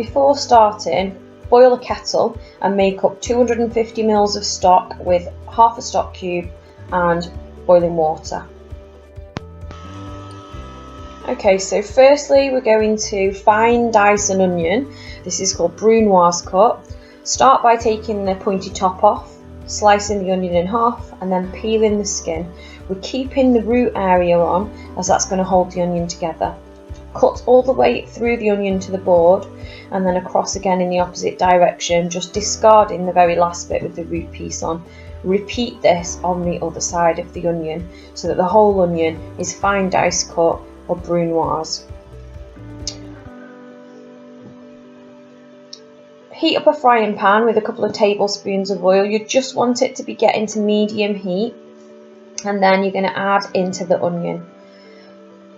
Before starting, boil a kettle and make up 250 ml of stock with half a stock cube and boiling water. Okay, so firstly we're going to fine dice an onion. This is called brunoise cut. Start by taking the pointy top off, slicing the onion in half and then peeling the skin. We're keeping the root area on as that's going to hold the onion together. Cut all the way through the onion to the board and then across again in the opposite direction, just discarding the very last bit with the root piece on. Repeat this on the other side of the onion so that the whole onion is fine dice cut or brunoise. Heat up a frying pan with a couple of tablespoons of oil. You just want it to be getting to medium heat, and then you're going to add into the onion.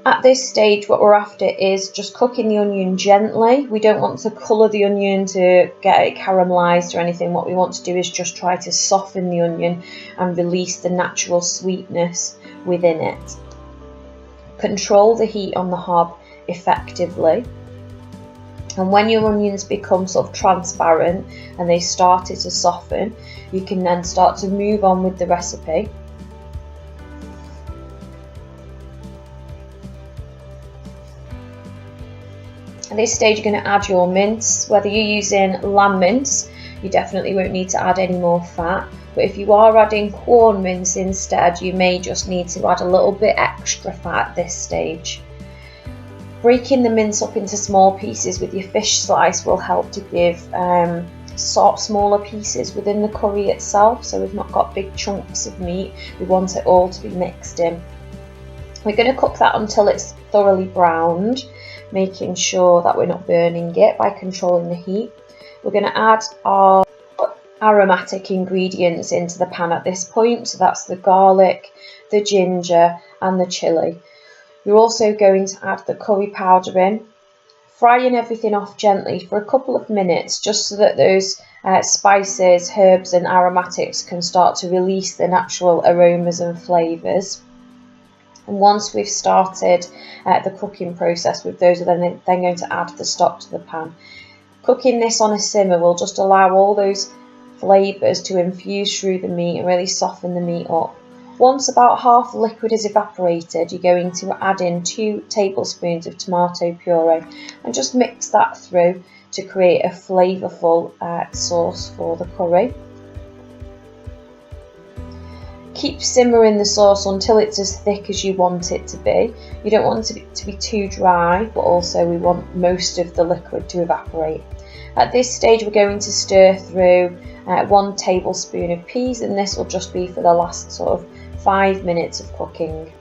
At this stage what we're after is just cooking the onion gently. We don't want to colour the onion to get it caramelised or anything. What we want to do is just try to soften the onion and release the natural sweetness within it. Control the heat on the hob effectively. And when your onions become sort of transparent and they started to soften, you can then start to move on with the recipe. At this stage you're going to add your mince. Whether you're using lamb mince, you definitely won't need to add any more fat. But if you are adding Quorn mince instead, you may just need to add a little bit extra fat at this stage. Breaking the mince up into small pieces with your fish slice will help to give smaller pieces within the curry itself, so we've not got big chunks of meat. We want it all to be mixed in. We're going to cook that until it's thoroughly browned, making sure that we're not burning it by controlling the heat. We're going to add our aromatic ingredients into the pan at this point, so that's the garlic, the ginger and the chilli. You're also going to add the curry powder in, frying everything off gently for a couple of minutes just so that those spices, herbs and aromatics can start to release the natural aromas and flavours. And once we've started the cooking process with those, we're then going to add the stock to the pan. Cooking this on a simmer will just allow all those flavours to infuse through the meat and really soften the meat up. Once about half the liquid is evaporated, you're going to add in 2 tablespoons of tomato puree and just mix that through to create a flavourful sauce for the curry. Keep simmering the sauce until it's as thick as you want it to be. You don't want it to be too dry, but also we want most of the liquid to evaporate. At this stage we're going to stir through 1 tablespoon of peas, and this will just be for the last sort of 5 minutes of cooking.